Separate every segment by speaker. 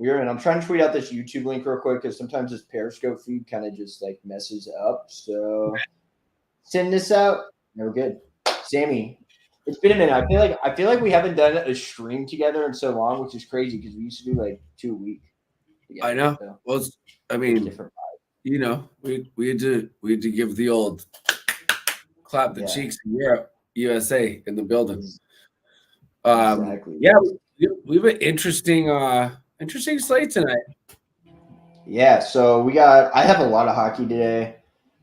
Speaker 1: weird. And I'm trying to tweet out this YouTube link real quick because sometimes this Periscope feed kind of just like messes up. So send this out. No good. Sammy, it's been a minute. I feel like we haven't done a stream together in so long, which is crazy because we used to do like 2 a week.
Speaker 2: Together, I know. So. Well, I mean, we had to give the old clap the cheeks in Europe, USA in the building.
Speaker 1: Exactly.
Speaker 2: Yeah, we have an interesting slate tonight.
Speaker 1: Yeah, so I have a lot of hockey today.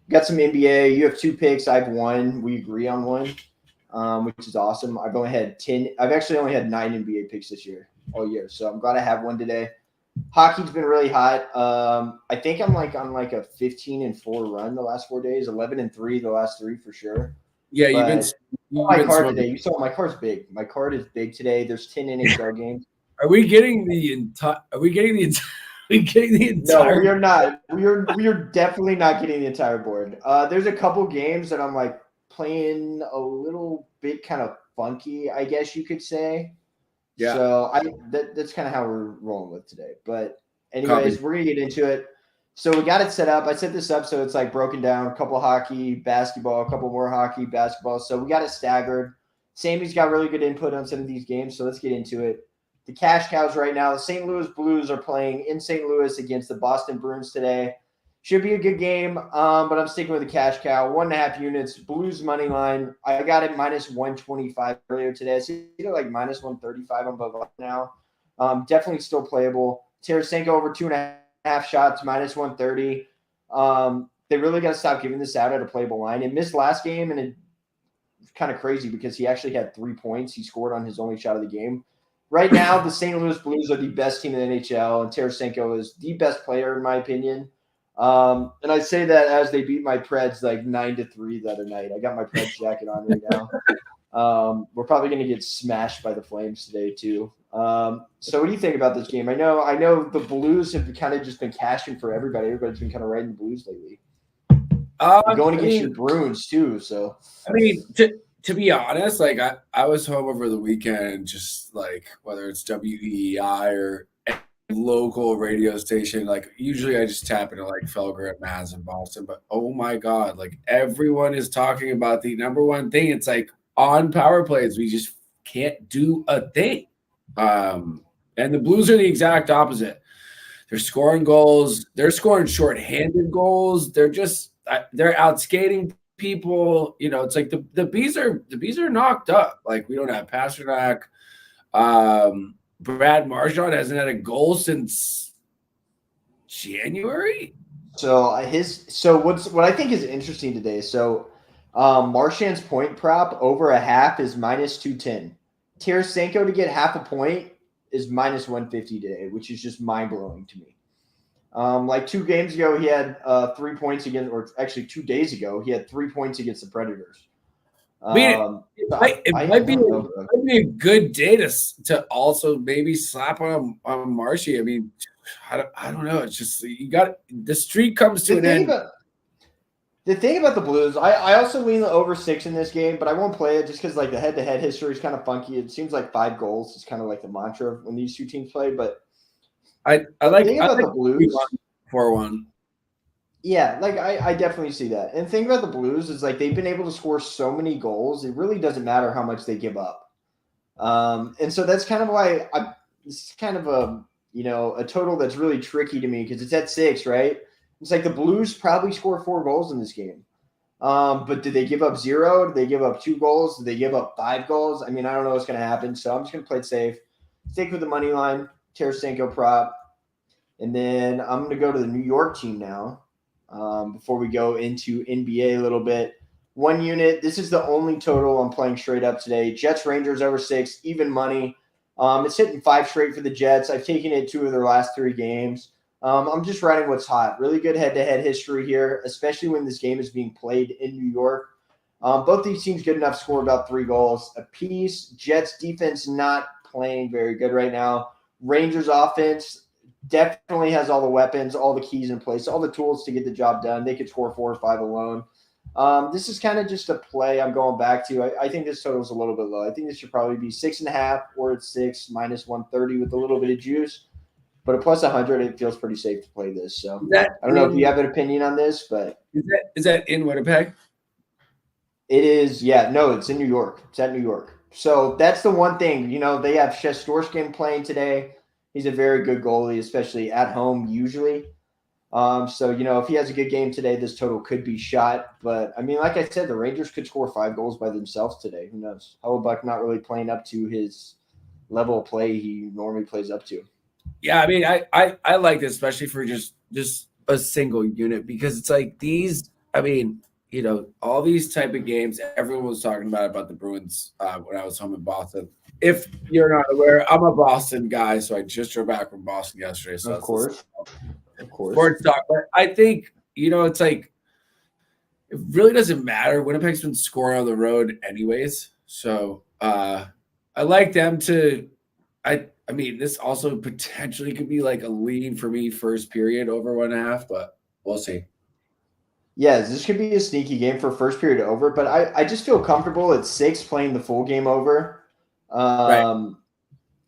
Speaker 1: Got some NBA. You have 2 picks. I have 1. We agree on 1, which is awesome. I've actually only had 9 NBA picks this year, all year. So I'm glad I have 1 today. Hockey's been really hot. I think I'm like on like a 15-4 run the last 4 days, 11-3 the last 3 for sure.
Speaker 2: Yeah,
Speaker 1: my card today. You saw my card's big. My card is big today. There's 10 NHL games.
Speaker 2: Are we getting the entire? No, we
Speaker 1: are not. We are definitely not getting the entire board. There's a couple games that I'm like playing a little bit kind of funky, I guess you could say. Yeah. So that's kind of how we're rolling with today. But anyways, we're gonna get into it. So we got it set up. I set this up so it's like broken down, a couple hockey, basketball, a couple more hockey, basketball. So we got it staggered. Sammy's got really good input on some of these games, so let's get into it. The cash cows right now, the St. Louis Blues are playing in St. Louis against the Boston Bruins today. Should be a good game, but I'm sticking with the cash cow. 1.5 units, Blues money line. I got it minus 125 earlier today. It's either like minus 135 on both now. Definitely still playable. Tarasenko over 2.5 shots, minus 130. They really got to stop giving this out at a playable line. It missed last game, and it's kind of crazy because he actually had 3 points. He scored on his only shot of the game. Right now, the St. Louis Blues are the best team in the NHL, and Tarasenko is the best player in my opinion. And I say that as they beat my Preds like 9-3 the other night. I got my Preds jacket on right now. We're probably going to get smashed by the Flames today too. So what do you think about this game? I know the Blues have kind of just been cashing for everybody. Everybody's been kind of riding the Blues lately. Going against your Bruins too. So
Speaker 2: I mean, to be honest, like I was home over the weekend, just like whether it's WEI or local radio station, like usually I just tap into like Felger and Maz in Boston, but oh my god, like everyone is talking about the number one thing. It's like on power plays, we just can't do a thing. And the Blues are the exact opposite. They're scoring goals, they're scoring shorthanded goals, they're outskating people. You know, it's like the bees are knocked up. Like we don't have Pasternak. Brad Marchand hasn't had a goal since January.
Speaker 1: So what I think is interesting today. So Marchand's point prop over a half is minus 210. Tarasenko to get half a point is minus 150 today, which is just mind blowing to me. Like 2 games ago, he had 3 points against, or actually 2 days ago, he had 3 points against the Predators.
Speaker 2: It might be a good day to also maybe slap on Marshy. I mean, I don't know. It's just the streak comes to an end.
Speaker 1: The thing about the Blues, I also lean over 6 in this game, but I won't play it just because like the head-to-head history is kind of funky. It seems like 5 goals is kind of like the mantra when these 2 teams play. But
Speaker 2: I like the Blues 4-1.
Speaker 1: Yeah, like I definitely see that. And the thing about the Blues is like they've been able to score so many goals. It really doesn't matter how much they give up. And so that's kind of why it's kind of a total that's really tricky to me because it's at 6, right? It's like the Blues probably score 4 goals in this game. But did they give up 0? Did they give up 2 goals? Did they give up 5 goals? I mean, I don't know what's going to happen. So I'm just going to play it safe. Stick with the money line, Tarasenko prop. And then I'm going to go to the New York team now. Before we go into NBA a little bit. 1 unit. This is the only total I'm playing straight up today. Jets Rangers over 6, even money. It's hitting 5 straight for the Jets. I've taken it 2 of their last 3 games. I'm just riding what's hot. Really good head-to-head history here, especially when this game is being played in New York. Both these teams good enough to score about 3 goals apiece. Jets defense not playing very good right now. Rangers offense definitely has all the weapons, all the keys in place, all the tools to get the job done. They could score 4 or 5 alone. This is kind of just a play I'm going back to. I think this total is a little bit low. I think this should probably be 6.5 or it's 6 minus 130 with a little bit of juice. But a plus 100, it feels pretty safe to play this. So
Speaker 2: I
Speaker 1: don't know if you have an opinion on this, but
Speaker 2: is that in Winnipeg?
Speaker 1: it is. Yeah, no, it's in New York. It's at New York. So that's the one thing. They have Shesterkin playing today. He's a very good goalie, especially at home usually. So, if he has a good game today, this total could be shot. But, I mean, like I said, the Rangers could score 5 goals by themselves today. Who knows? Hellebuyck not really playing up to his level of play he normally plays up to.
Speaker 2: Yeah, I mean, I like this, especially for just a single unit, because it's like these, I mean, all these type of games, everyone was talking about the Bruins when I was home in Boston. If you're not aware, I'm a Boston guy, so I just drove back from Boston yesterday. So
Speaker 1: of course.
Speaker 2: Sports talk. But I think, it's like, it really doesn't matter. Winnipeg's been scoring on the road anyways. So I like them to I mean, this also potentially could be like a lean for me first period over 1.5, but we'll see.
Speaker 1: Yes, this could be a sneaky game for first period over, but I just feel comfortable at 6 playing the full game over.
Speaker 2: Right.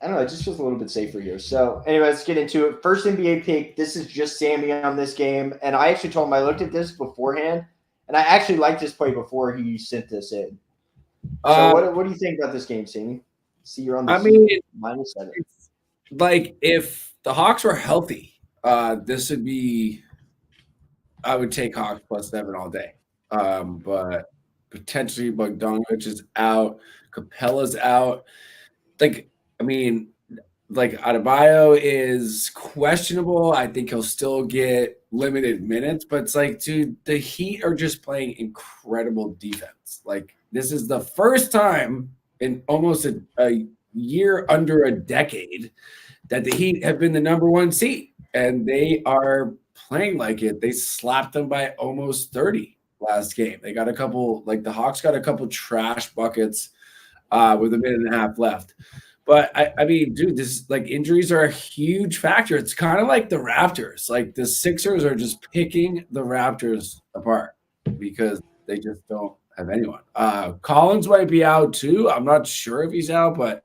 Speaker 1: I don't know. It just feels a little bit safer here. So, anyway, let's get into it. First NBA pick. This is just Sammy on this game. And I actually told him I looked at this beforehand, and I actually liked this play before he sent this in. So, what do you think about this game, Sammy? See, you're on the -7.
Speaker 2: Like, if the Hawks were healthy, this would be – I would take Hawks +7 all day. But potentially Bogdanovich is out. Capella's out. Like, I mean, like Adebayo is questionable. I think he'll still get limited minutes, but it's like, dude, the Heat are just playing incredible defense. Like, this is the first time in almost a year under a decade that the Heat have been the number 1 seed, and they are playing like it. They slapped them by almost 30 last game. They got a couple, like the Hawks got a couple trash buckets with 1.5 minutes left. But I mean, dude, this like injuries are a huge factor. It's kind of like the Raptors. Like the Sixers are just picking the Raptors apart because they just don't have anyone. Collins might be out too. I'm not sure if he's out, but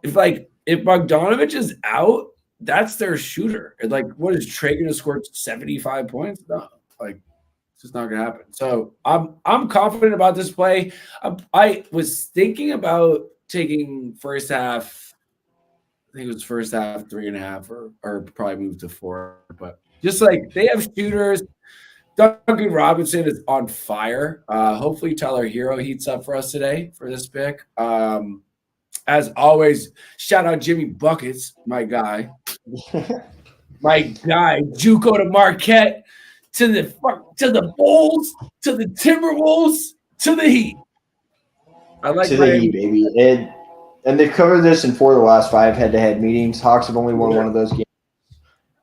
Speaker 2: if Bogdanovich is out, that's their shooter. And like, what is Trey going to score 75 points? No, like it's just not going to happen. So I'm confident about this play. I was thinking about taking first half. I think it was first half 3.5, or probably move to 4. But just like they have shooters. Duncan Robinson is on fire. Hopefully Tyler Hero heats up for us today for this pick. As always, shout out Jimmy Buckets, my guy. My guy, Juco to Marquette, to the Bulls, to the Timberwolves, to the Heat. I like
Speaker 1: to the Heat, baby. And they've covered this in 4 of the last 5 head-to-head meetings. Hawks have only won one of those games.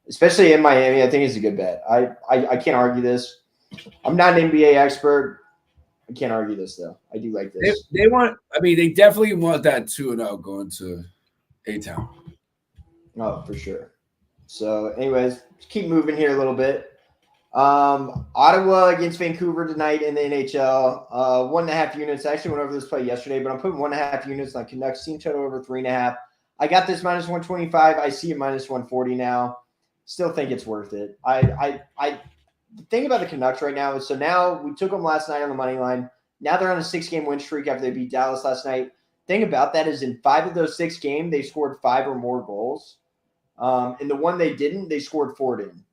Speaker 1: Especially in Miami, I think it's a good bet. I can't argue this. I'm not an NBA expert. I can't argue this, though. I do like this.
Speaker 2: They definitely want that 2-0 going to A-Town.
Speaker 1: Oh, for sure. So, anyways, keep moving here a little bit. Ottawa against Vancouver tonight in the NHL. 1.5 units. I actually went over this play yesterday, but I'm putting 1.5 units on Canucks. Team total over 3.5. I got this -125. I see it -140 now. Still think it's worth it. The thing about the Canucks right now is, so now we took them last night on the money line. Now they're on a 6-game win streak after they beat Dallas last night. Thing about that is in 5 of those 6 games, they scored 5 or more goals. And the one they didn't, they scored 4 in.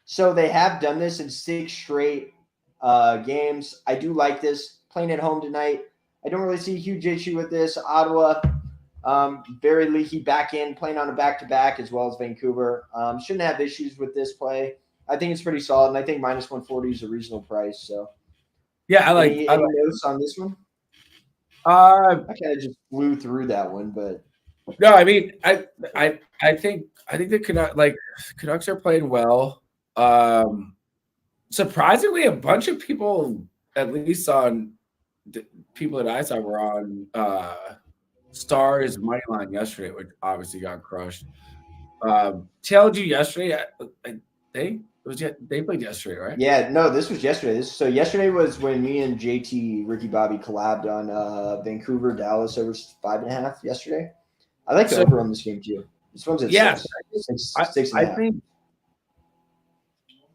Speaker 1: So they have done this in 6 straight games. I do like this. Playing at home tonight, I don't really see a huge issue with this. Ottawa, very leaky back end, playing on a back-to-back as well as Vancouver. Shouldn't have issues with this play. I think it's pretty solid, and I think -140 is a reasonable price. So,
Speaker 2: yeah,
Speaker 1: any notes on this one? I kind of just flew through that one, but
Speaker 2: no, I mean, I think the Canucks are playing well. Surprisingly, a bunch of people, at least on the people that I saw, were on Stars money line yesterday, which obviously got crushed. Told you yesterday, they played yesterday, right?
Speaker 1: Yeah, no, this was yesterday. So yesterday was when me and JT Ricky Bobby collabed on Vancouver Dallas over 5.5 yesterday. I like the over on this game too. This one's at
Speaker 2: Yes,
Speaker 1: six and a half.
Speaker 2: think.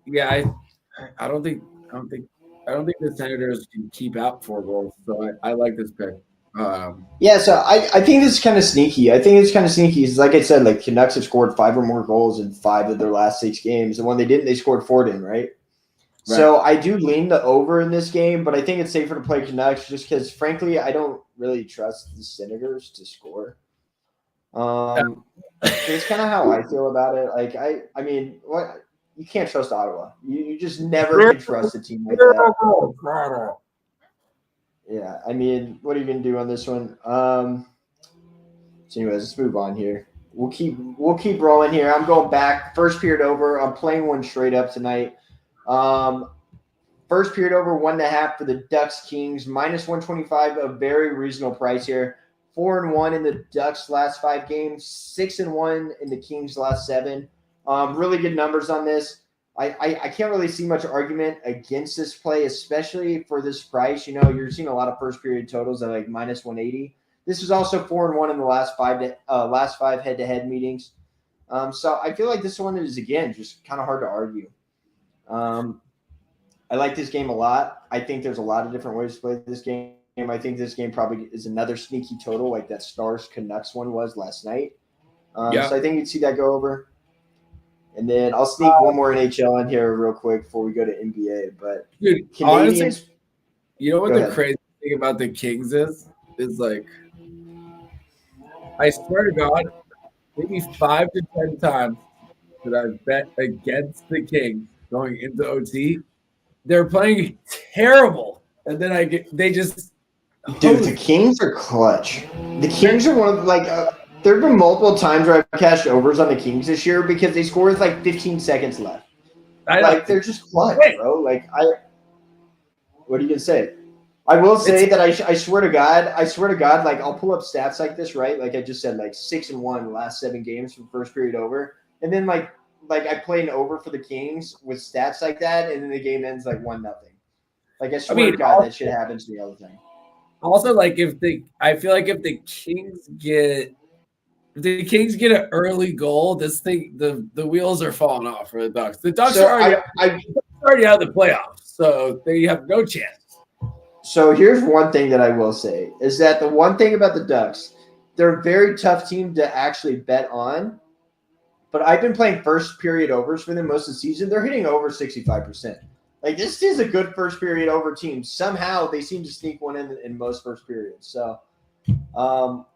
Speaker 2: Yeah, I don't think the Senators can keep out 4 goals. So I like this pick.
Speaker 1: Yeah, so I think this is kind of sneaky. I think it's kind of sneaky. It's like I said, like Canucks have scored 5 or more goals in 5 of their last 6 games, and when they didn't, they scored 4 in, right? So I do lean the over in this game, but I think it's safer to play Canucks just because, frankly, I don't really trust the Senators to score. It's kind of how I feel about it. Like I mean, what you can't trust Ottawa. You just never can trust a team like that. Yeah, I mean, what are you gonna do on this one? So, anyways, let's move on here. We'll keep rolling here. I'm going back. First period over. I'm playing one straight up tonight. First period over 1.5 for the Ducks Kings, -125, a very reasonable price here. 4-1 in the Ducks last 5 games, 6-1 in the Kings last 7. Really good numbers on this. I can't really see much argument against this play, especially for this price. You know, you're seeing a lot of first period totals at like -180. This is also 4-1 in the last 5 head-to-head meetings. So I feel like this one is, again, just kind of hard to argue. I like this game a lot. I think there's a lot of different ways to play this game. I think this game probably is another sneaky total like that Stars Canucks one was last night. So I think you'd see that go over. And then I'll sneak one more NHL in here real quick before we go to NBA. But
Speaker 2: dude,
Speaker 1: Canadiens,
Speaker 2: honestly, you know what the crazy thing about the Kings is like, I swear to God, maybe 5 to 10 times that I've bet against the Kings going into OT. They're playing terrible, and then they just.
Speaker 1: Dude, the Kings are clutch. The Kings are one of there have been multiple times where I've cashed overs on the Kings this year because they score with like 15 seconds left. They're just clutch, bro. What are you gonna say? I will say that I swear to God, like I'll pull up stats like this, right? Like I just said, like 6-1 last 7 games from first period over, and then like I play an over for the Kings with stats like that, and then the game ends like 1-0. Like I swear to God, that shit happens to me all the time.
Speaker 2: Also, like I feel like if the Kings get an early goal, this thing the wheels are falling off for the Ducks. The Ducks are already out of the playoffs, so they have no chance.
Speaker 1: So here's one thing that I will say is that the one thing about the Ducks, they're a very tough team to actually bet on. But I've been playing first period overs for them most of the season. They're hitting over 65%. Like this is a good first period over team. Somehow they seem to sneak one in most first periods. So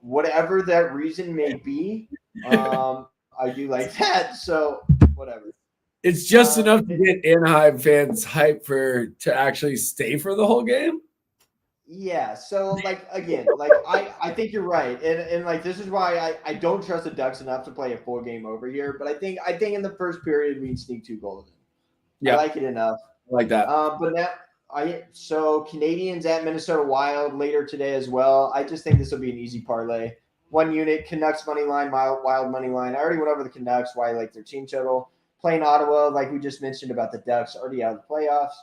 Speaker 1: whatever that reason may be, I do like that. So whatever.
Speaker 2: It's just enough to get Anaheim fans hyped to actually stay for the whole game.
Speaker 1: Yeah, so again, I think you're right, and like this is why I don't trust the Ducks enough to play a full game over here. But I think in the first period we can sneak 2 goals in. Yeah, I like it enough.
Speaker 2: I like that.
Speaker 1: But now so Canadiens at Minnesota Wild later today as well. I just think this will be an easy parlay. 1 unit, Canucks money line, Wild money line. I already went over the Canucks, why I like their team total. Playing Ottawa, like we just mentioned about the Ducks, already out of the playoffs.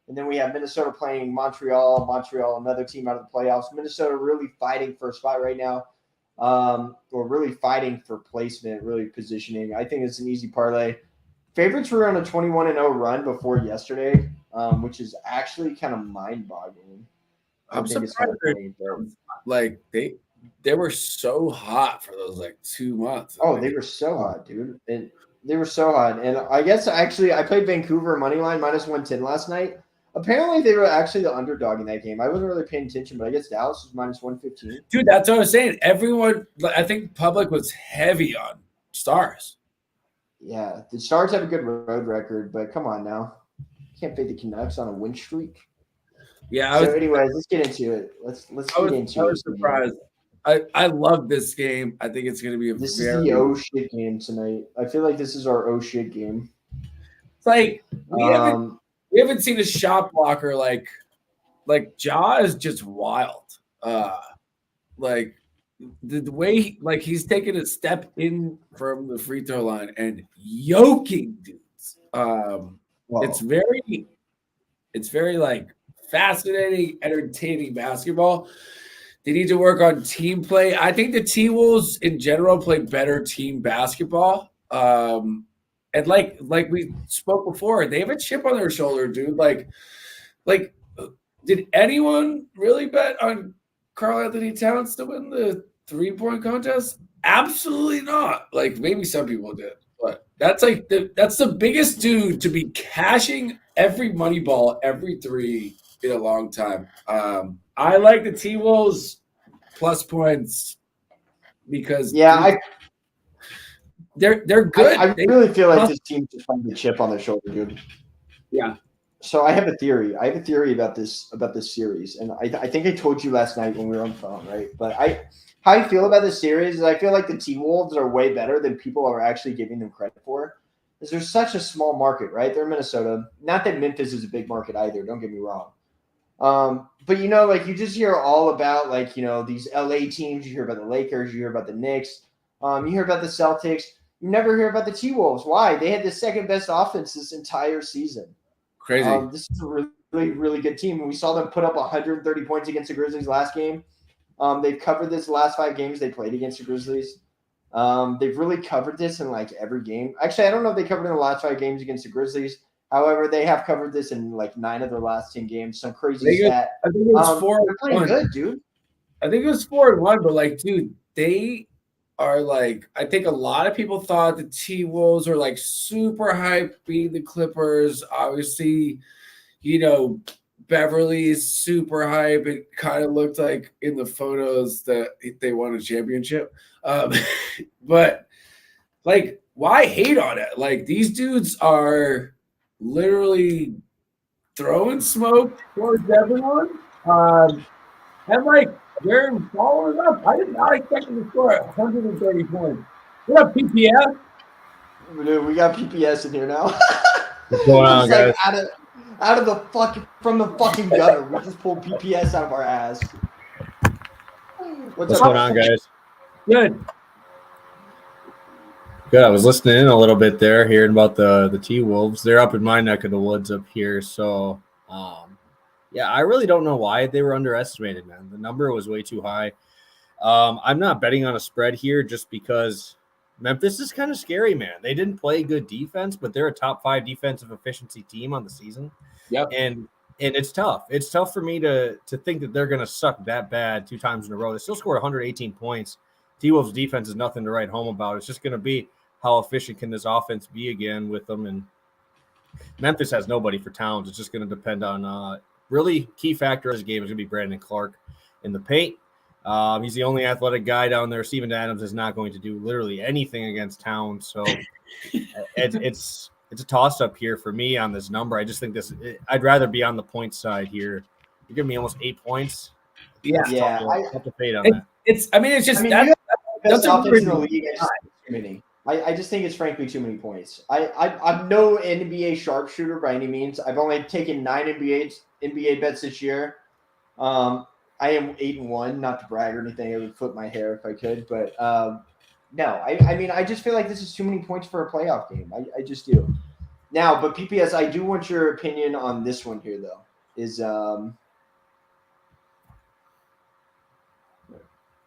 Speaker 1: And then we have Minnesota playing Montreal. Montreal, another team out of the playoffs. Minnesota really fighting for a spot right now, or really fighting for placement, really positioning. I think it's an easy parlay. Favorites were on a 21-0 run before yesterday, which is actually kind of mind-boggling.
Speaker 2: I'm surprised. Like they were so hot for those 2 months.
Speaker 1: Oh, they were so hot, dude. And they were so hot. And I guess actually I played Vancouver money line -110 last night. Apparently, they were actually the underdog in that game. I wasn't really paying attention, but I guess Dallas was -115.
Speaker 2: Dude, that's what I was saying. Everyone, I think public was heavy on Stars.
Speaker 1: Yeah, the Stars have a good road record, but come on now. Can't fade the Canucks on a win streak.
Speaker 2: Yeah.
Speaker 1: Anyways, let's get into it. Let's get into it.
Speaker 2: I was surprised. I love this game. I think it's going to be
Speaker 1: This is the oh shit game tonight. I feel like this is our oh shit game.
Speaker 2: It's like we haven't seen a shot blocker like Ja is just wild. Like the way he's taking a step in from the free throw line and yoking dudes. It's very fascinating, entertaining basketball. They need to work on team play. I think the T-Wolves in general play better team basketball. And like we spoke before, they have a chip on their shoulder, dude. Like, did anyone really bet on Karl Anthony Towns to win the 3-point contest? Absolutely not. Like maybe some people did, but that's like that's the biggest dude to be cashing every money ball, every three in a long time. I like the T-Wolves plus points because they're good.
Speaker 1: I really feel like this team just found the chip on their shoulder, dude.
Speaker 2: Yeah.
Speaker 1: So I have a theory. About this series, and I think I told you last night when we were on the phone, right? But how I feel about this series is I feel like the T-Wolves are way better than people are actually giving them credit for. Because they're such a small market, right? They're Minnesota. Not that Memphis is a big market either. Don't get me wrong. But like you just hear all about like these LA teams. You hear about the Lakers. You hear about the Knicks. You hear about the Celtics. You never hear about the T-Wolves. Why? They had the second best offense this entire season.
Speaker 2: Crazy.
Speaker 1: This is a really, really good team. We saw them put up 130 points against the Grizzlies last game. They've covered this the last 5 games they played against the Grizzlies. They've really covered this in like every game. Actually, I don't know if they covered it in the last 5 games against the Grizzlies. However, they have covered this in like 9 of their last 10 games. Some crazy stat.
Speaker 2: I think it was 4-1.
Speaker 1: They're playing good, dude.
Speaker 2: I think it was 4-1, but like, dude, they are like, I think a lot of people thought the T-Wolves were like super hype beating the Clippers. Obviously, Beverly's super hype. It kind of looked like in the photos that they won a championship. But like, why hate on it? Like, these dudes are literally throwing smoke towards everyone. And like, they're following up. I did not expect them to score 130 points. What up, PPS?
Speaker 1: Dude, we got PPS in here now.
Speaker 3: What's going on, guys?
Speaker 1: Like out of the from the fucking gutter. We just pulled PPS out of our ass.
Speaker 3: What's going on, guys?
Speaker 2: Good.
Speaker 3: Good. I was listening in a little bit there, hearing about the T-Wolves. They're up in my neck of the woods up here. So, yeah, I really don't know why they were underestimated, man. The number was way too high. I'm not betting on a spread here just because Memphis is kind of scary, man. They didn't play good defense, but they're a top 5 defensive efficiency team on the season.
Speaker 2: Yep.
Speaker 3: And it's tough. It's tough for me to think that they're going to suck that bad 2 times in a row. They still scored 118 points. T-Wolves defense is nothing to write home about. It's just going to be how efficient can this offense be again with them. And Memphis has nobody for Towns. It's just going to depend on really key factor of this game is going to be Brandon Clark in the paint. He's the only athletic guy down there. Steven Adams is not going to do literally anything against Towns. So it's a toss-up here for me on this number. I just think I'd rather be on the point side here. You're giving me almost 8 points.
Speaker 2: Yeah.
Speaker 3: I have to fade on that.
Speaker 2: It's just
Speaker 1: that's offense in the league. I just think it's frankly too many points. I'm no NBA sharpshooter by any means. I've only taken 9 NBA bets this year. I am 8-1, not to brag or anything. I would flip my hair if I could, but no. I mean, I just feel like this is too many points for a playoff game. I just do. Now, but PPS, I do want your opinion on this one here, though.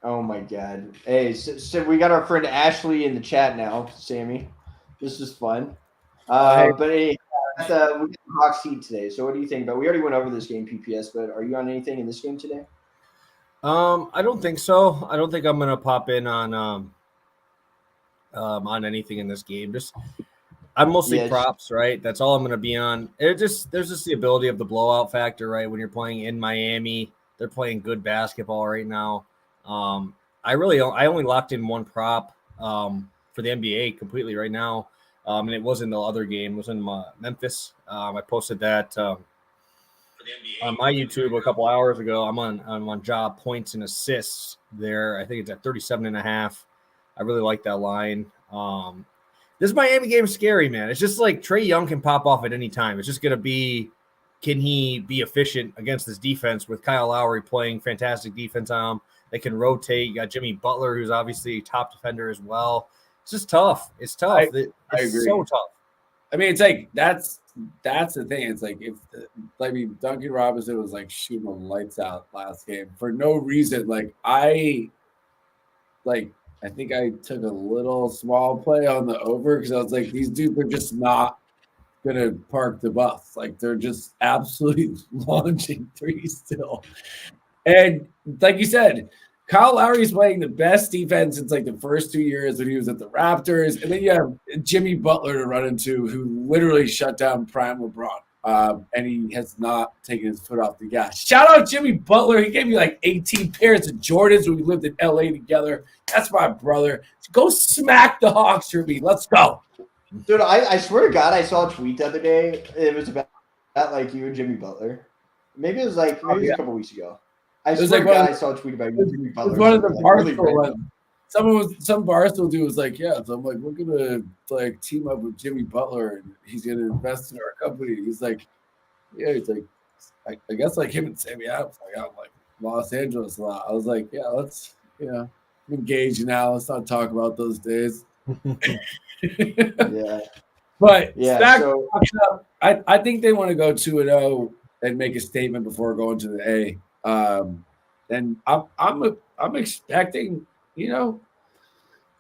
Speaker 1: Oh my God! Hey, so we got our friend Ashley in the chat now, Sammy. This is fun. But hey, we got the Hawks seat today. So what do you think about? We already went over this game, PPS. But are you on anything in this game today?
Speaker 3: I don't think so. I don't think I'm gonna pop in on anything in this game. I'm mostly props, right? That's all I'm gonna be on. There's just the ability of the blowout factor, right? When you're playing in Miami, they're playing good basketball right now. I only locked in one prop for the NBA completely right now, and it was in the other game. It was in Memphis. I posted that for the NBA on my YouTube a couple hours ago. I'm on job points and assists there. I think it's at 37.5. I really like that line. This Miami game is scary, man. It's just like Trae Young can pop off at any time. It's just gonna be, can he be efficient against this defense with Kyle Lowry playing fantastic defense on him? They can rotate. You got Jimmy Butler, who's obviously a top defender as well. It's just tough. It's tough.
Speaker 2: I agree.
Speaker 3: So tough.
Speaker 2: I mean, it's like that's that's the thing. It's like Duncan Robinson was like shooting the lights out last game for no reason. I think I took a little small play on the over because I was like, these dudes are just not gonna park the bus. Like they're just absolutely launching threes still. And like you said, Kyle Lowry's playing the best defense since like the first 2 years when he was at the Raptors. And then you have Jimmy Butler to run into, who literally shut down prime LeBron. And he has not taken his foot off the gas. Shout out Jimmy Butler. He gave me like 18 pairs of Jordans when we lived in LA together. That's my brother. Go smack the Hawks for me. Let's go.
Speaker 1: Dude, I swear to God, I saw a tweet the other day. It was about like you and Jimmy Butler. Maybe it was a couple weeks ago. I swear to God, I saw a tweet about you and Jimmy Butler.
Speaker 2: It was one of the Barstool ones. Some Barstool dude was like, yeah. So I'm like, we're gonna like team up with Jimmy Butler and he's gonna invest in our company. He's like, yeah. He's like, I guess like him and Sammy Adams like out like Los Angeles a lot. I was like, yeah, let's engage now. Let's not talk about those days.
Speaker 1: Yeah.
Speaker 2: But so, I think they want to go 2-0 and make a statement before going to the A. And I'm expecting, I'm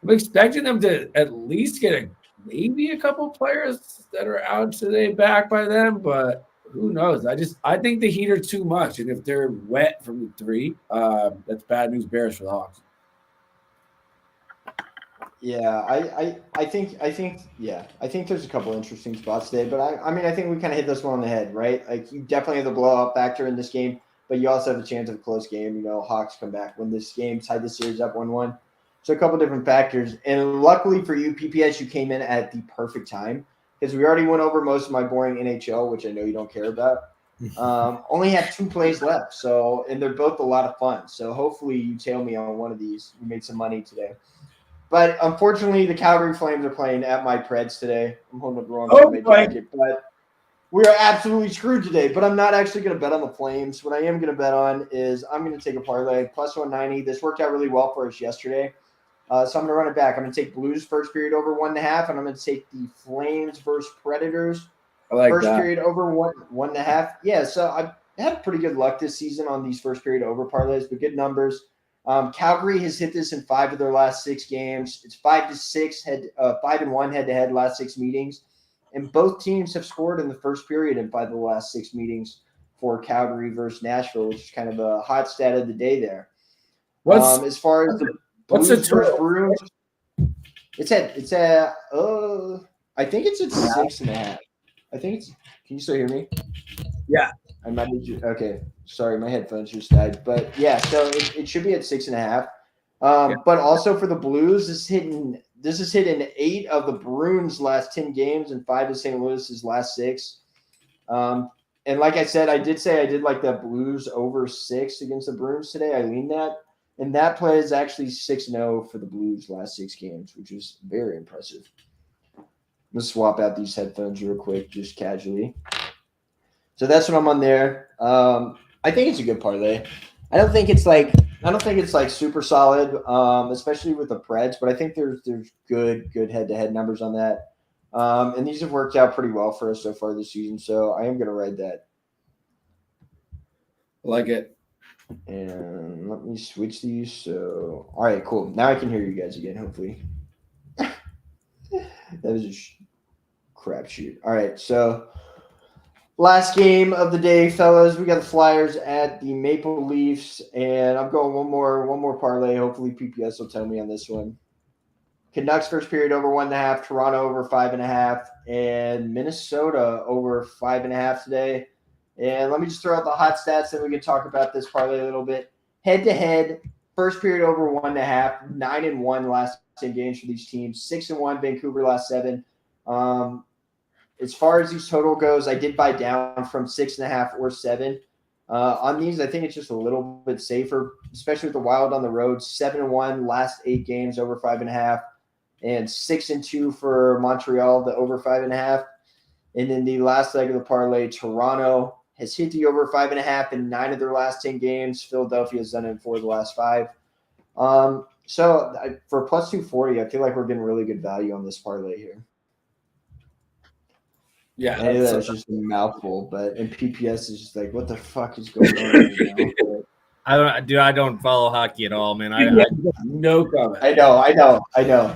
Speaker 2: expecting them to at least get maybe a couple players that are out today back by them, but who knows? I think the Heat are too much, and if they're wet from the three, that's bad news bears for the Hawks.
Speaker 1: Yeah, I think there's a couple interesting spots today, but I think we kind of hit this one on the head, right? Like you definitely have the blowout factor in this game, but you also have a chance of a close game. Hawks come back, win this game, tied the series up 1-1. So a couple different factors, and luckily for you, PPS, you came in at the perfect time because we already went over most of my boring NHL, which I know you don't care about. Only have 2 plays left, and they're both a lot of fun. So hopefully you tail me on one of these. You made some money today. But unfortunately, the Calgary Flames are playing at my Preds today. I'm holding up the wrong jacket, but we are absolutely screwed today. But I'm not actually going to bet on the Flames. What I am going to bet on is I'm going to take a parlay plus 190. This worked out really well for us yesterday, so I'm going to run it back. I'm going to take Blues first period over 1.5, and I'm going to take the Flames versus Predators first period over 1.5. Yeah, so I've had pretty good luck this season on these first period over parlays, but good numbers. Calgary has hit this in 5 of their last 6 games. It's 5-6 5-1 head-to-head last 6 meetings, and both teams have scored in the first period in 5 of the last 6 meetings for Calgary versus Nashville, which is kind of a hot stat of the day there. As far as the Blues versus Bruins, it's at I think it's at 6.5. I think it's. Can you still hear me?
Speaker 2: Yeah.
Speaker 1: I might need you. Okay. Sorry, my headphones just died. But yeah, so it should be at 6.5. But also for the Blues, this is hitting 8 of the Bruins' last 10 games and 5 of St. Louis's last 6. And like I said, I did like the Blues over 6 against the Bruins today. I leaned that. And that play is actually 6-0 for the Blues' last 6 games, which is very impressive. Let's swap out these headphones real quick, just casually. So that's what I'm on there. I think it's a good parlay. I don't think it's like super solid, especially with the Preds, but I think there's good head-to-head numbers on that. And these have worked out pretty well for us so far this season, so I am going to ride that.
Speaker 2: Like it.
Speaker 1: And let me switch these. So, all right, cool. Now I can hear you guys again, hopefully. That was a crapshoot. All right, so last game of the day, fellas. We got the Flyers at the Maple Leafs, and I'm going one more parlay. Hopefully, PPS will tell me on this one. Canucks first period over 1.5, Toronto over 5.5, and Minnesota over 5.5 today. And let me just throw out the hot stats, and we can talk about this parlay a little bit. Head-to-head, first period over 1.5, 9-1 last 10 games for these teams, 6-1 Vancouver last 7. As far as these total goes, I did buy down from 6.5 or 7. On these, I think it's just a little bit safer, especially with the Wild on the road. 7-1 last 8 games over 5.5, and 6-2 for Montreal, the over 5.5. And then the last leg of the parlay, Toronto has hit the over 5.5 in 9 of their last 10 games. Philadelphia has done it in 4 of the last 5. So for plus 240, I feel like we're getting really good value on this parlay here.
Speaker 2: Yeah,
Speaker 1: I knew that was just a mouthful, but in PPS is just like, what the fuck is going on right now?
Speaker 3: I don't follow hockey at all, man. I
Speaker 2: no comment.
Speaker 1: I know.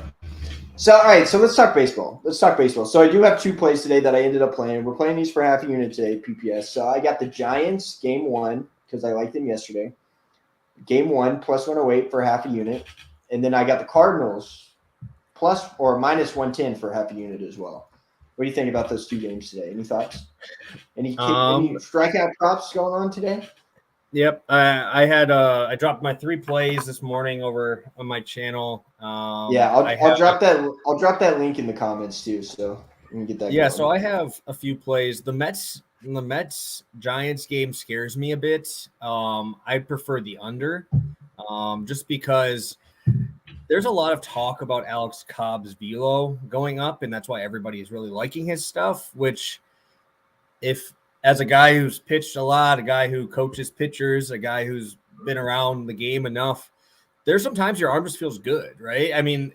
Speaker 1: So, all right, so let's talk baseball. So I do have 2 plays today that I ended up playing. We're playing these for half a unit today, PPS. So I got the Giants game 1 because I liked them yesterday. Game 1 plus 108 for half a unit, and then I got the Cardinals plus or minus 110 for half a unit as well. What do you think about those 2 games today? Any thoughts? Any strikeout props going on today?
Speaker 3: Yep, I dropped my 3 plays this morning over on my channel.
Speaker 1: I'll drop that link in the comments too, so we can get that.
Speaker 3: Yeah,
Speaker 1: going.
Speaker 3: so I have a few plays. The Mets Giants game scares me a bit. I prefer the under, just because there's a lot of talk about Alex Cobb's velo going up, and that's why everybody is really liking his stuff. Which, if as a guy who's pitched a lot, a guy who coaches pitchers, a guy who's been around the game enough, there's sometimes your arm just feels good, right? I mean,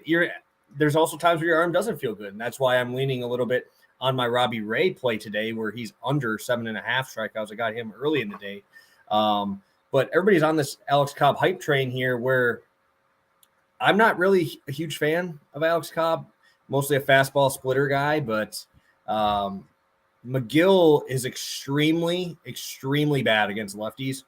Speaker 3: there's also times where your arm doesn't feel good, and that's why I'm leaning a little bit on my Robbie Ray play today, where he's under 7.5 strikeouts. I got him early in the day, but everybody's on this Alex Cobb hype train here, where I'm not really a huge fan of Alex Cobb, mostly a fastball splitter guy, but McGill is extremely, extremely bad against lefties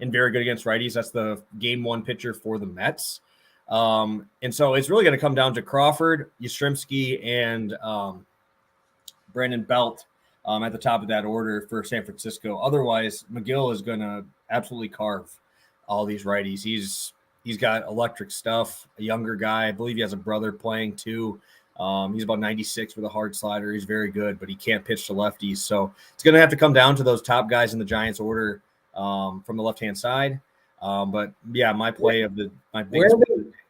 Speaker 3: and very good against righties. That's the game 1 pitcher for the Mets. And so it's really going to come down to Crawford, Yastrzemski, and Brandon Belt at the top of that order for San Francisco. Otherwise, McGill is going to absolutely carve all these righties. He's got electric stuff, a younger guy. I believe he has a brother playing too. He's about 96 with a hard slider. He's very good, but he can't pitch to lefties. So it's going to have to come down to those top guys in the Giants order from the left-hand side. But yeah, my play of my biggest.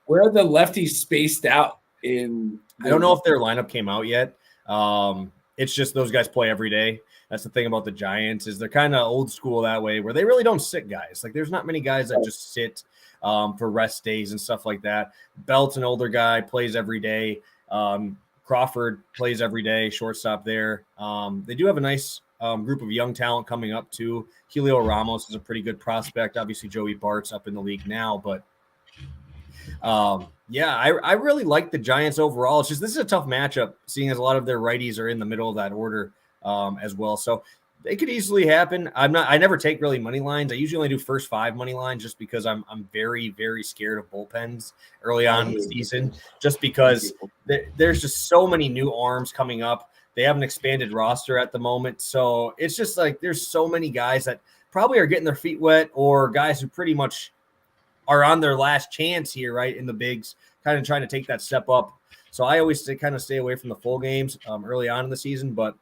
Speaker 2: Where are the lefties spaced out in?
Speaker 3: I don't know if their lineup came out yet. It's just those guys play every day. That's the thing about the Giants, is they're kind of old school that way, where they really don't sit guys. Like, there's not many guys that just sit for rest days and stuff like that. Belt's an older guy, plays every day. Crawford plays every day, shortstop there. They do have a nice group of young talent coming up too. Helio Ramos is a pretty good prospect. Obviously, Joey Bart's up in the league now, but I really like the Giants overall. It's just, this is a tough matchup, seeing as a lot of their righties are in the middle of that order as well. So they could easily happen. I never take really money lines. I usually only do first 5 money lines, just because I'm very, very scared of bullpens early on in the season, just because there's just so many new arms coming up. They have an expanded roster at the moment. So it's just like, there's so many guys that probably are getting their feet wet, or guys who pretty much are on their last chance here, right, in the bigs, kind of trying to take that step up. So I always kind of stay away from the full games early on in the season. But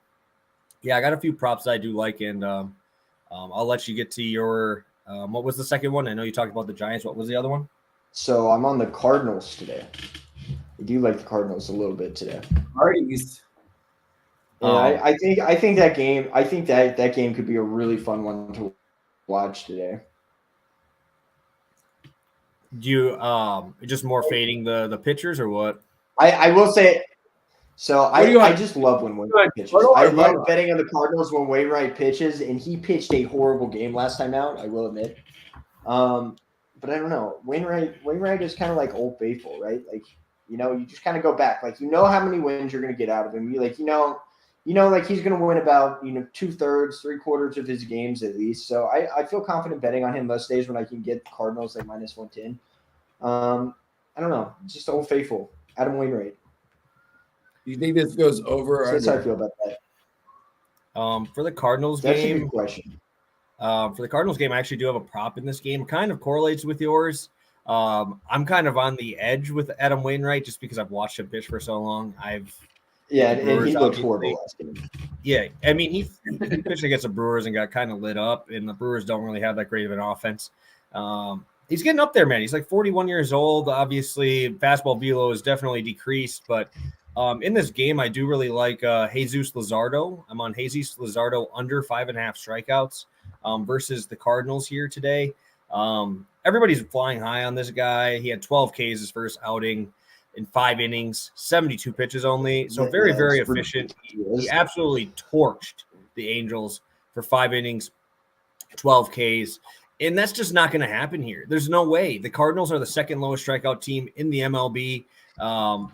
Speaker 3: yeah, I got a few props I do like, and I'll let you get to your what was the second one? I know you talked about the Giants. What was the other one?
Speaker 1: So I'm on the Cardinals today. I do like the Cardinals a little bit today.
Speaker 2: Parties.
Speaker 1: And I think that game could be a really fun one to watch today.
Speaker 3: Do you just more fading the pitchers, or what?
Speaker 1: I will say, so I just love when Wainwright pitches. I love betting on the Cardinals when Wainwright pitches, and he pitched a horrible game last time out, I will admit. But I don't know. Wainwright is kind of like Old Faithful, right? Like, you just kind of go back. Like, how many wins you're going to get out of him. You like, like he's going to win about, 2/3, 3/4 of his games at least. So I feel confident betting on him most days when I can get Cardinals like minus 110. I don't know. Just Old Faithful. Adam Wainwright.
Speaker 2: Do you think this goes over?
Speaker 1: So that's how I feel about that.
Speaker 3: For the Cardinals
Speaker 1: That's
Speaker 3: game,
Speaker 1: a good question.
Speaker 3: For the Cardinals game, I actually do have a prop in this game. Kind of correlates with yours. I'm kind of on the edge with Adam Wainwright, just because I've watched him pitch for so long. And
Speaker 1: he looked horrible last game.
Speaker 3: Yeah, I mean, he pitched against the Brewers and got kind of lit up, and the Brewers don't really have that great of an offense. He's getting up there, man. He's like 41 years old. Obviously, fastball velo is definitely decreased, but in this game, I do really like Jesus Luzardo. I'm on Jesus Luzardo under 5.5 strikeouts versus the Cardinals here today. Everybody's flying high on this guy. He had 12 Ks his first outing. in 5 innings, 72 pitches only. So very, very efficient. He absolutely torched the Angels for 5 innings, 12 Ks. And that's just not going to happen here. There's no way. The Cardinals are the second lowest strikeout team in the MLB.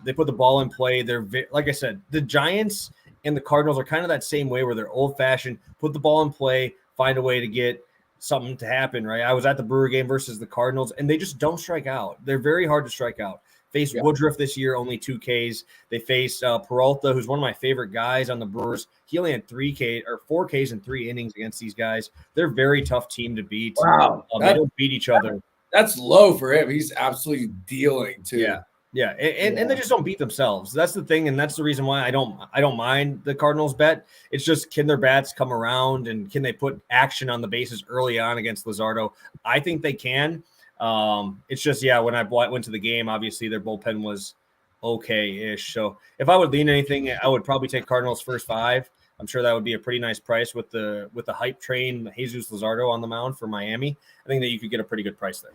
Speaker 3: They put the ball in play. They're like I said, the Giants and the Cardinals are kind of that same way where they're old-fashioned, put the ball in play, find a way to get something to happen, right? I was at the Brewer game versus the Cardinals, and they just don't strike out. They're very hard to strike out. Faced Woodruff this year, only 2 Ks. They faced Peralta, who's one of my favorite guys on the Brewers. He only had 4 Ks in 3 innings against these guys. They're a very tough team to beat.
Speaker 2: Wow.
Speaker 3: They don't beat each other.
Speaker 2: That's low for him. He's absolutely dealing too.
Speaker 3: Yeah. And they just don't beat themselves. That's the thing, and that's the reason why I don't mind the Cardinals bet. It's just, can their bats come around and can they put action on the bases early on against Luzardo? I think they can. It's just, when I went to the game, obviously their bullpen was okay-ish. So if I would lean anything, I would probably take Cardinals first 5. I'm sure that would be a pretty nice price with the hype train, Jesus Luzardo on the mound for Miami. I think that you could get a pretty good price there.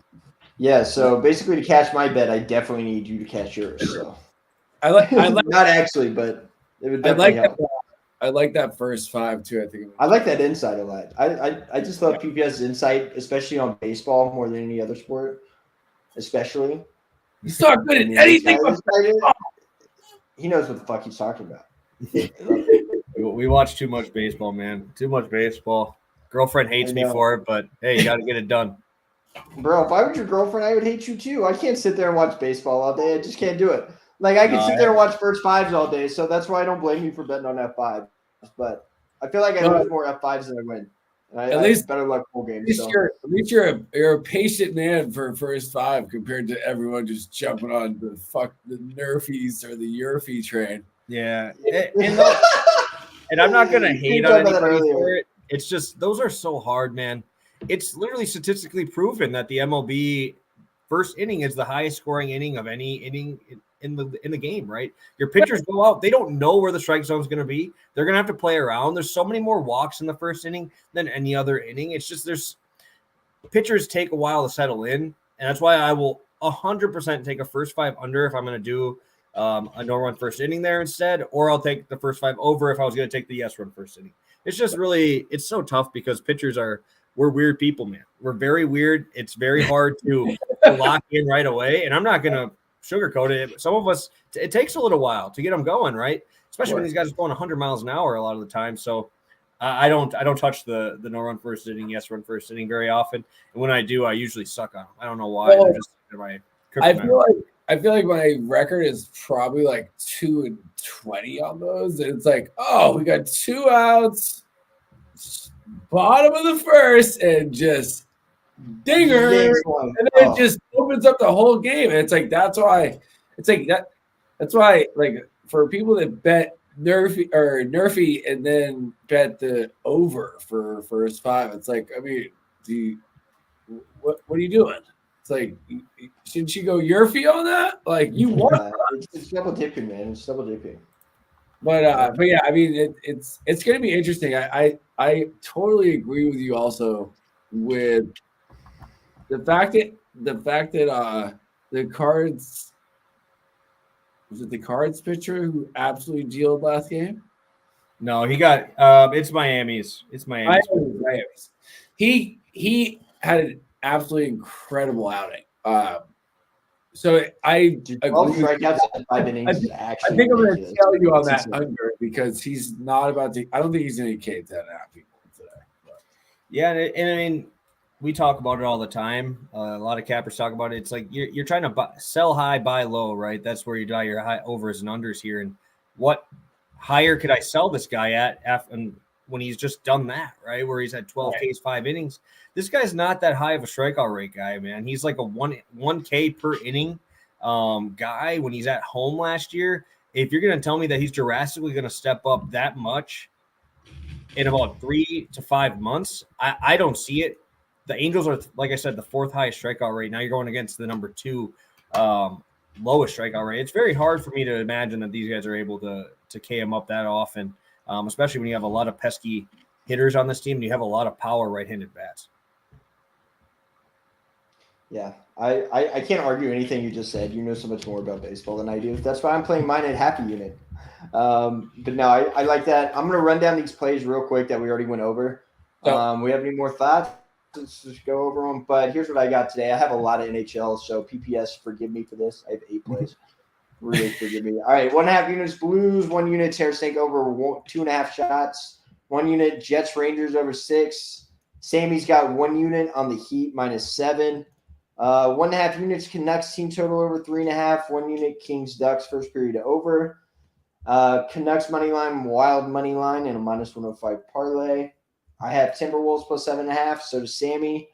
Speaker 1: Yeah, so basically to cash my bet, I definitely need you to cash yours. So
Speaker 2: I like
Speaker 1: not actually, but it would definitely help.
Speaker 2: I like that first 5 too.
Speaker 1: I like that insight a lot. I just love PPS's insight, especially on baseball more than any other sport, especially.
Speaker 2: He's not good at anything.
Speaker 1: He knows what the fuck he's talking about.
Speaker 3: We watch too much baseball, man. Too much baseball. Girlfriend hates me for it, but hey, you got to get it done.
Speaker 1: Bro, if I were your girlfriend, I would hate you too. I can't sit there and watch baseball all day. I just can't do it. Like, I can sit there and watch first 5s all day, so that's why I don't blame you for betting on F5. But I feel like I lose more F5s than I win. And at least better luck full games.
Speaker 2: At least you're a patient man for first 5 compared to everyone just jumping on the Nerfies or the Yurfie train.
Speaker 3: Yeah. And I'm not going to hate on anybody for it. It's just, those are so hard, man. It's literally statistically proven that the MLB first inning is the highest scoring inning of any inning in the game, right? Your pitchers go out, they don't know where the strike zone is going to be. They're going to have to play around. There's so many more walks in the first inning than any other inning. It's just, pitchers take a while to settle in, and that's why I will 100% take a first 5 under if I'm going to do a no-run first inning there instead, or I'll take the first 5 over if I was going to take the yes-run first inning. It's just really, it's so tough because pitchers we're weird people, man. We're very weird. It's very hard to lock in right away, and I'm not going to sugarcoat it. Some of us, it takes a little while to get them going, right? Especially when these guys are going 100 miles an hour a lot of the time. So I don't touch the no-run first inning, yes-run first inning very often, and when I do, I usually suck on them. I don't know why.
Speaker 2: Well, I feel like my record is probably like 2-20 on those. And it's like, oh, we got 2 outs, bottom of the first, and just dinger, and then it just opens up the whole game. And it's like that's why like for people that bet Nerfy and then bet the over for first 5, it's like, I mean, what are you doing? It's like, shouldn't you go Yurfie on that? Like, you want
Speaker 1: it's double dipping, man. It's double dipping.
Speaker 2: But yeah, I mean, it's going to be interesting. I totally agree with you also with the fact that the Cards, was it the Cards pitcher who absolutely dealed last game?
Speaker 3: No, he got it's Miami's. It's Miami's.
Speaker 2: He had an absolutely incredible outing. So I
Speaker 1: strikeouts in 5 innings.
Speaker 2: I think I'm going to tell you on that under because he's not about to. I don't think he's going to K 10.5 people today. But.
Speaker 3: Yeah, and I mean, we talk about it all the time. A lot of cappers talk about it. It's like you're trying to sell high, buy low, right? That's where you die your high overs and unders here. And what higher could I sell this guy at when he's just done that, right? Where he's had 12 Ks, 5 innings. This guy's not that high of a strikeout rate guy, man. He's like a 1K per inning guy when he's at home last year. If you're going to tell me that he's drastically going to step up that much in about 3 to 5 months, I don't see it. The Angels are, like I said, the 4th highest strikeout rate. Now you're going against the number 2 lowest strikeout rate. It's very hard for me to imagine that these guys are able to K him up that often, especially when you have a lot of pesky hitters on this team and you have a lot of power right-handed bats.
Speaker 1: Yeah, I can't argue anything you just said. You know so much more about baseball than I do. That's why I'm playing mine at Happy Unit. But no, I like that. I'm going to run down these plays real quick that we already went over. We have any more thoughts? Let's just go over them. But here's what I got today. I have a lot of NHL, so PPS, forgive me for this. I have 8 plays. Really forgive me. All right, 1.5 units Blues, 1 unit Tarasenko over 2.5 shots, 1 unit Jets Rangers over 6. Sammy's got 1 unit on the Heat -7. 1.5 units Canucks team total over 3.5. 1 unit Kings Ducks first period over. Canucks money line, Wild money line, and a -105 parlay. I have Timberwolves plus 7.5. So does Sammy.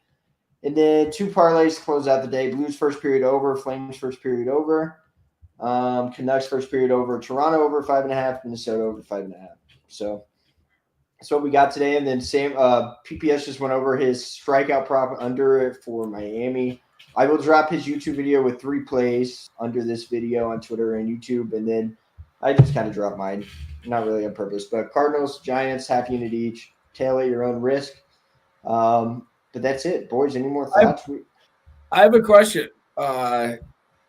Speaker 1: And then 2 parlays to close out the day. Blues first period over. Flames first period over. Canucks first period over. Toronto over 5.5. Minnesota over 5.5. So that's what we got today. And then PPS just went over his strikeout prop under it for Miami. I will drop his YouTube video with 3 plays under this video on Twitter and YouTube. And then I just kind of dropped mine. Not really on purpose. But Cardinals, Giants, half unit each. Tail at your own risk. But that's it. Boys, any more thoughts?
Speaker 2: I have a question.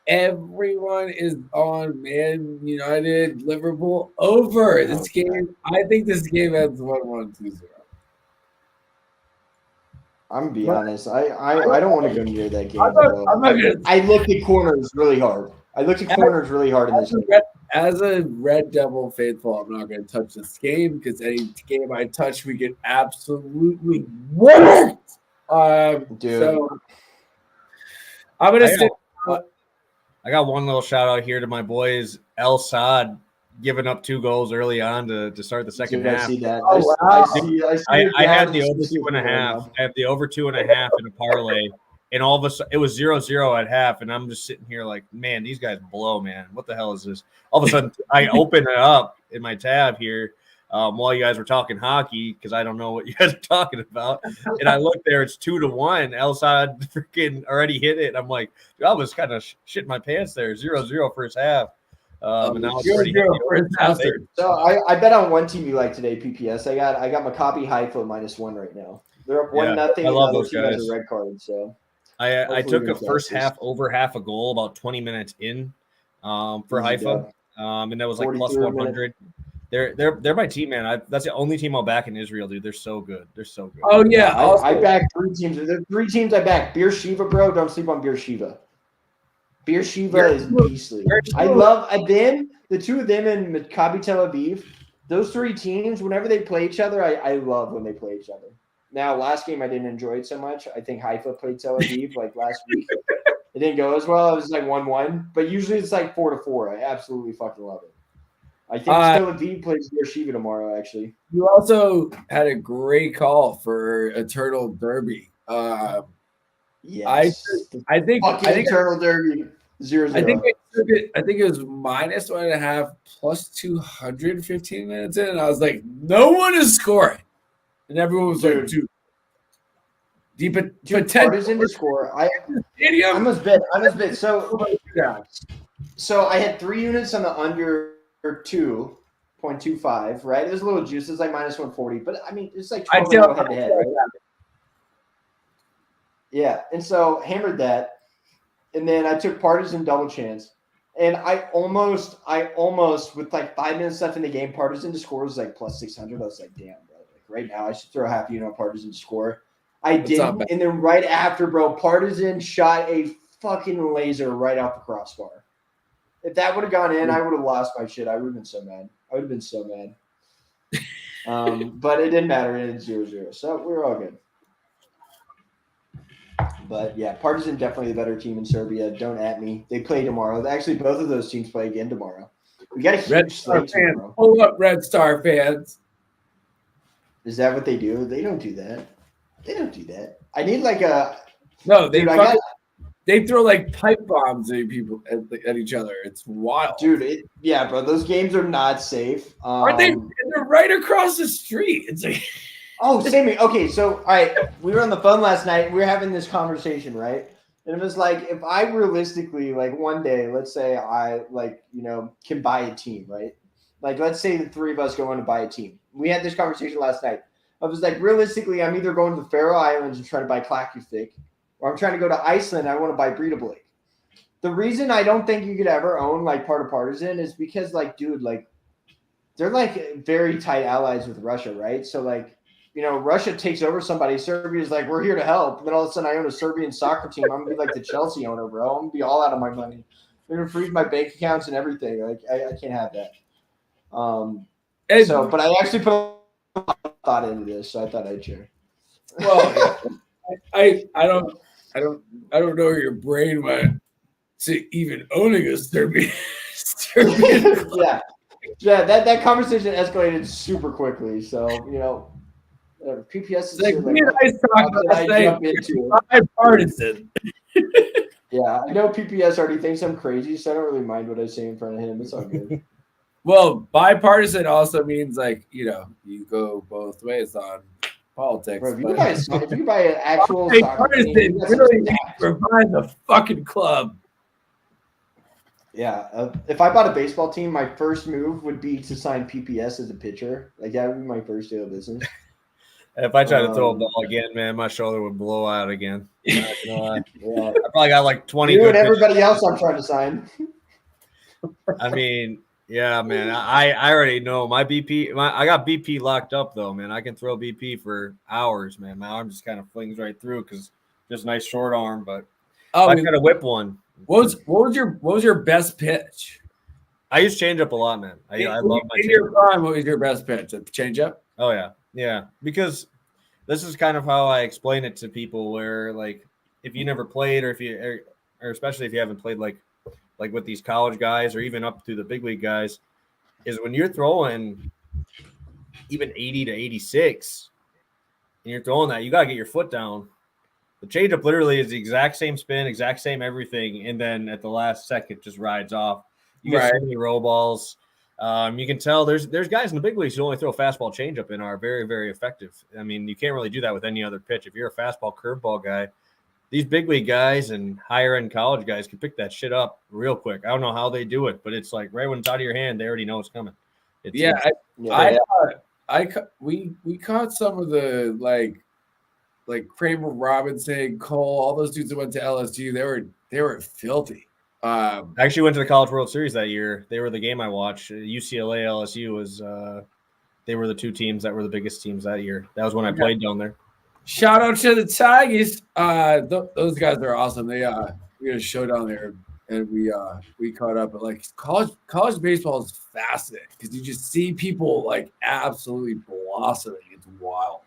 Speaker 2: Everyone is on Man United, Liverpool over this game. I think this game ends 1-1, 2-0.
Speaker 1: I'm gonna be honest. I don't want to go near that game.
Speaker 2: I'm not gonna.
Speaker 1: I looked at corners really hard. In this game.
Speaker 2: As a Red Devil faithful, I'm not going to touch this game because any game I touch, we get absolutely worked.
Speaker 1: Dude.
Speaker 2: So I'm going to stick.
Speaker 3: I got one little shout out here to my boys, El Saad, giving up 2 goals early on to start the second half.
Speaker 1: I see that.
Speaker 2: Oh, wow.
Speaker 3: I had the over 2.5. I have the over 2.5 in a parlay. And all of a sudden, it was 0-0 at half, and I'm just sitting here like, man, these guys blow, man. What the hell is this? All of a sudden, I open it up in my tab here while you guys were talking hockey because I don't know what you guys are talking about. And I look there, it's 2-1. El Saad freaking already hit it. And I'm like, I was kind of shitting my pants there. 0-0 first half. And now it's already hit.
Speaker 1: So I bet on one team you like today, PPS. I got Maccabi Haifa -1 right now. They're up 1-0.
Speaker 3: I love those guys.
Speaker 1: Has a red card, so.
Speaker 3: I took a first half over half a goal about 20 minutes in for Haifa, and that was like plus 100. They're my team, man. That's the only team I'll back in Israel, dude. They're so good.
Speaker 2: Oh yeah,
Speaker 1: I back 3 teams. There's 3 teams I back. Beersheba, bro. Don't sleep on Beersheba. Beersheba is beastly. I love them. The 2 of them in Maccabi Tel Aviv. Those 3 teams, whenever they play each other, I love when they play each other. Now, last game I didn't enjoy it so much. I think Haifa played Tel Aviv like last week. It didn't go as well. It was like 1-1. But usually it's like 4-4. I absolutely fucking love it. I think Tel Aviv plays Beersheba tomorrow, actually.
Speaker 2: You also had a great call for Eternal Derby.
Speaker 1: Yes.
Speaker 2: I think
Speaker 1: Eternal Derby 0-0.
Speaker 2: I think it was -1.5 plus 215 minutes in. And I was like, no one is scoring. And everyone was like, dude,
Speaker 1: Partisan to score. I must bet. So I had 3 units on the under 2.25, right? It was a little juice. It's like -140, but I mean, it's like 12 head-to-head, right? Yeah, and so hammered that, and then I took Partisan double chance, and I almost with like 5 minutes left in the game, Partisan to score was like plus 600. I was like, damn. Right now, I should throw a half unit on Partisan to score. I didn't, and then right after, bro, Partisan shot a fucking laser right off the crossbar. If that would have gone in, I would have lost my shit. I would have been so mad. But it didn't matter. It ended 0-0, so we were all good. But yeah, Partisan definitely the better team in Serbia. Don't at me. They play tomorrow. Actually, both of those teams play again tomorrow. We got a huge slate tomorrow.
Speaker 2: Pull up, Red Star fans.
Speaker 1: Is that what they do? They don't do that. I need like a
Speaker 2: no. They throw like pipe bombs at people at each other. It's wild,
Speaker 1: dude. Bro. Those games are not safe.
Speaker 2: Are they? They're right across the street. It's like,
Speaker 1: oh, Sammy. Okay, so all right, we were on the phone last night. We were having this conversation, right? And it was like, if I realistically, like one day, let's say I can buy a team, right? Like, let's say the 3 of us go in to buy a team. We had this conversation last night. I was like, realistically, I'm either going to the Faroe Islands and trying to buy Klaksvik, or I'm trying to go to Iceland. I want to buy Breida Blake. The reason I don't think you could ever own like part of Partisan is because like, dude, like they're like very tight allies with Russia, right? So like, Russia takes over somebody. Serbia's like, we're here to help. And then all of a sudden I own a Serbian soccer team. I'm gonna be like the Chelsea owner, bro. I'm gonna be all out of my money. They're gonna freeze my bank accounts and everything. Like I can't have that. But I actually put a lot of thought into this, so I thought I'd share.
Speaker 2: Well, I don't know where your brain went to even owning a Serbian.
Speaker 1: Yeah. That conversation escalated super quickly. So PPS is
Speaker 2: like me and I talked last night. Bipartisan.
Speaker 1: Yeah, I know PPS already thinks I'm crazy, so I don't really mind what I say in front of him. It's all good.
Speaker 2: Well, bipartisan also means like you go both ways on politics.
Speaker 1: Bro, if you buy an actual soccer team,
Speaker 2: really provide the fucking club.
Speaker 1: Yeah, if I bought a baseball team, my first move would be to sign PPS as a pitcher. Like that would be my first deal of business.
Speaker 3: If I try to throw a ball again, man, my shoulder would blow out again.
Speaker 1: Yeah.
Speaker 3: I probably got like 20.
Speaker 1: You and everybody else I'm trying to sign.
Speaker 3: I mean, yeah, man. I already know my BP. I got BP locked up though, man. I can throw BP for hours, man. My arm just kind of flings right through because just nice short arm. But I got to whip one.
Speaker 2: What was your best pitch?
Speaker 3: I use changeup a lot, man. I love my
Speaker 2: changeup. What was your best pitch? A changeup?
Speaker 3: Oh yeah. Because this is kind of how I explain it to people. Where like, if you never played, or especially if you haven't played like with these college guys, or even up to the big league guys, is when you're throwing even 80 to 86, and you're throwing that, you gotta get your foot down. The changeup literally is the exact same spin, exact same everything, and then at the last second just rides off. You get so many roll balls. You can tell there's guys in the big leagues who only throw fastball changeup and are very, very effective. I mean, you can't really do that with any other pitch. If you're a fastball curveball guy, these big league guys and higher end college guys can pick that shit up real quick. I don't know how they do it, but it's like right when it's out of your hand, they already know it's coming.
Speaker 2: We caught some of the like Kramer, Robinson, Cole, all those dudes that went to LSU. They were filthy.
Speaker 3: I actually went to the College World Series that year. They were the game I watched. UCLA, LSU was they were the two teams that were the biggest teams that year. That was when I played down there.
Speaker 2: Shout out to the Tigers. Those guys are awesome. We had a show down there, and we caught up. But like college baseball is fascinating because you just see people like absolutely blossoming. It's wild.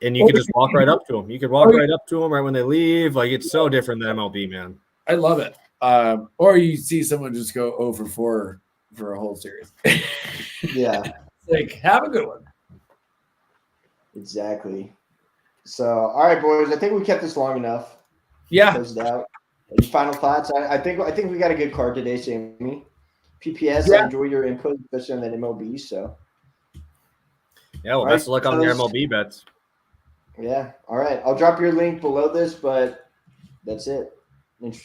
Speaker 3: And you can just walk right up to them. You could walk right up to them right when they leave. Like, it's so different than MLB, man.
Speaker 2: I love it. Or you see someone just go 0 for 4 for a whole series.
Speaker 1: Yeah.
Speaker 2: Like, have a good one.
Speaker 1: Exactly. So, all right, boys. I think we kept this long enough.
Speaker 2: Yeah.
Speaker 1: Closed out. Any final thoughts? I think we got a good card today, Sammy. PPS, I enjoy your input, especially on that MLB. So.
Speaker 3: Yeah, well, best of luck on your MLB bets.
Speaker 1: Yeah. All right. I'll drop your link below this, but that's it. Interesting.